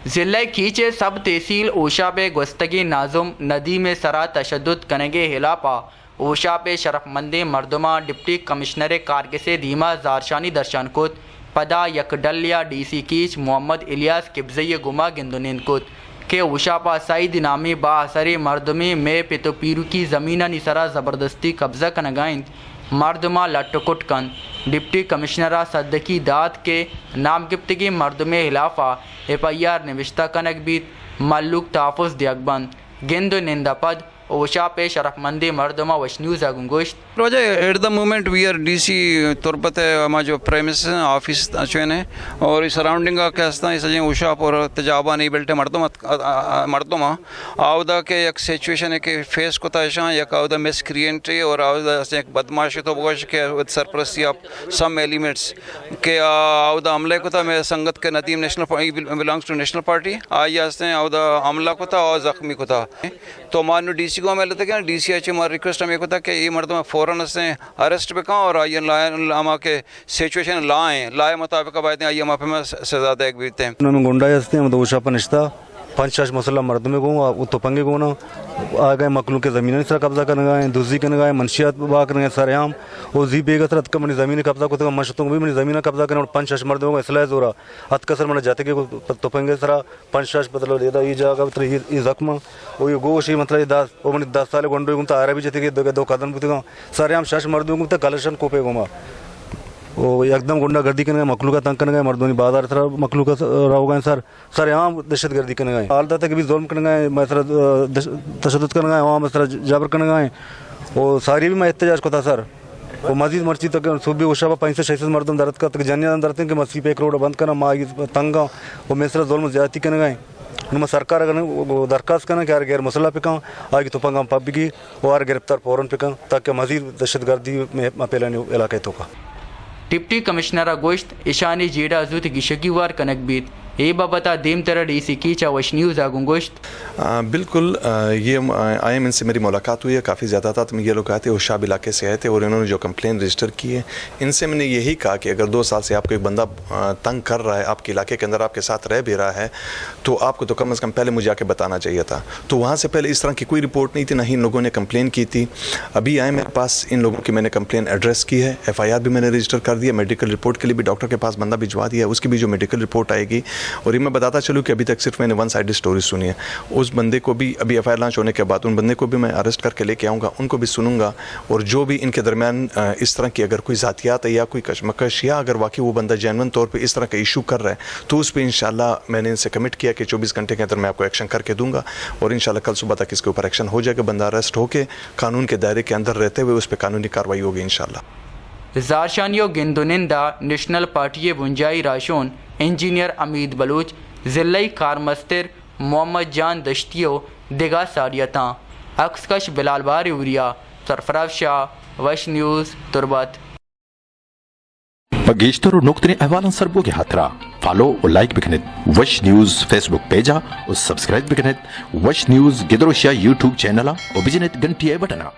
ضلع کیچ سب تحصیل اوشا پہ گستگی نازم ندی میں سرا تشدد کنگے ہلاپا اوشا پہ شرف مند مردمہ ڈپٹی کمشنر کارگس دھیما زارشانی درشان کت پدا یک ڈلیا ڈی سی کیچ محمد الیاس کبزی گما گندنین کت کہ اوشا پا سعید نامی با اثر مردمی میں پتو پیرو کی زمینہ نسرا زبردستی قبضہ کنگائند مردمہ لٹکٹ کن ڈپٹی کمشنرہ صدقی داد کے نام گفتگی مردم خلافہ ایف آئی آر نوشتہ کنک بیت ملوک تحفظ دیگ بند گند نندہ پد اوشا پہ شرف مندی مردمہ وش نیوز گوشت روجہ at the moment we are DC سی تربت ہے ہمارا جو پریمس آفس اچوین ہے اور سراؤنڈنگ کا کہستا ہے سجیں اوشا اور تجابہ نہیں بلٹے مردم آودا کے ایک سچویشن ہے کہ فیس کو تاشاں یک آودا مس کریئنٹری اور آودا ایک بدماشی تو بگوش کہ ود سرپرستی آف سم ایلیمنٹس کہ آودا عملے کو تھا میں سنگت کے Nadeem national belongs to National Party آئی آستے ہیں آودا عملہ کو تھا اور زخمی کو تھا تو مانو ڈی سی کو میں لیتے کہ ڈی سی ایچ ہمارا ریکویسٹ ہمیں کو تھا کہ یہ مردم فوراً اس نے اریسٹ پہ کہاں اور آئیے ہما کے سچویشن لائے مطابق آئے آئیے ہما پہ میں سزا دے بیتے ہیں انہوں نے گنڈا ہستے ہیں اوشا پہ نشتہ پانچ شاش مسلح مردمے کو وہ تو پنگے کو نا آ گئے مخلوق کے زمینیں اس طرح قبضہ کرنے گئے دوزی کرنے گئے منشیات با کرنے گئے سارے عام وہ زی بے گا سر منی زمین قبضہ کو مشتوں کو بھی منی زمین قبضہ کرنے اور پانچ شاش مردموں کو اصلاح زورا ہت کا سر میں جاتے کہ تو پنگے سرا پانچ شاش بدلو لیدا یہ جگہ مطلب یہ زخم وہ یہ گوش مطلب 10 وہ منی 10 سال گنڈو گھومتا آ رہا بھی جاتے کہ دو قدم بھی گا سارے عام شاش مردوں کو کلشن کو پہ گھوما وہ ایک دم گنڈا گردی کرنے گئے مخلوق تنگ کرنے گئے مردونی بازار سر مخلوق رہو گئے سر عام دہشت گردی کرنے گئے حالت ہے کہ بھی ظلم کرنے گئے میں سر تشدد کرنے گئے عوام سر جابر کرنے گئے وہ ساری بھی میں احتجاج کو تھا سر وہ مزید مرچی تک صوبی اوشا پہ 500-600 مردم درد کا تک جنیا درد کہ مسیح پہ ایک روڈ بند کرنا ماں تنگا وہ میں سر ظلم زیادتی کرنے گئے ان میں سرکار اگر درخواست کرنا کہ یار غیر مسلح پہ کہاں آگے تو پنگا پب کی اور گرفتار فوراً پہ کہاں تاکہ مزید دہشت گردی میں پہلے علاقے تو کا ڈپٹی کمشنرہ گوشت ایشانی جیڈا زوت گشگی وار کنک بیت اے بابتا دیم ترہ ڈی سی کیچا وش نیوز آگوں گوشت بالکل یہ آئی ایم ان سے میری ملاقات ہوئی ہے کافی زیادہ تھا تو یہ لوگ آئے تھے اوشاب علاقے سے آئے تھے اور انہوں نے جو کمپلین رجسٹر کی ہے ان سے میں نے یہی کہا کہ اگر 2 سال سے آپ کو ایک بندہ تنگ کر رہا ہے آپ کے علاقے کے اندر آپ کے ساتھ رہ بھی رہا ہے تو آپ کو تو کم از کم پہلے مجھے آ کے بتانا چاہیے تھا تو وہاں سے پہلے اس طرح کی کوئی رپورٹ نہیں تھی نہ ہی ان لوگوں نے کمپلین کی تھی ابھی آئے میرے پاس ان لوگوں کی میں نے کمپلین ایڈریس کی ہے ایف آئی آر بھی میں نے رجسٹر کر دیا میڈیکل رپورٹ کے لیے بھی ڈاکٹر کے پاس بندہ بھجوا دیا اس کی بھی جو میڈیکل رپورٹ آئے گی اور یہ میں بتاتا چلوں کہ ابھی تک صرف میں نے 1 سائڈ اسٹوری سنی ہے اس بندے کو بھی ابھی ایف آئی آر لانچ ہونے کے بعد ان بندے کو بھی میں اریسٹ کر کے لے کے آؤں گا ان کو بھی سنوں گا اور جو بھی ان کے درمیان اس طرح کی اگر کوئی ذاتیات ہے یا کوئی کشمکش یا اگر واقعی وہ بندہ جینون طور پہ اس طرح کا ایشو کر رہا ہے تو اس پہ انشاءاللہ میں نے ان سے کمٹ کیا کہ 24 گھنٹے کے اندر میں آپ کو ایکشن کر کے دوں گا اور انشاءاللہ کل صبح تک اس کے اوپر ایکشن ہو جائے گا بندہ اریسٹ ہو کے قانون کے دائرے کے اندر رہتے ہوئے اس پہ قانونی کارروائی ہوگی انشاءاللہ زارشانیو گندنندہ نیشنل پارٹی بنجائی راشون انجینئر امید بلوچ ضلع کارمستر محمد جان دشتیو دگا ساریتاں اکسکش بلال باری اوریا سرفراز شاہ وش نیوز تربت بگیشتر اور نقطۂ احوالن سربو کے ہاتھرا فالو اور لائک بکنت وش نیوز فیس بک پیجا اور سبسکرائب بکنت وش نیوز گدروشیا یوٹیوب چینل اور بجنت گھنٹی بٹنا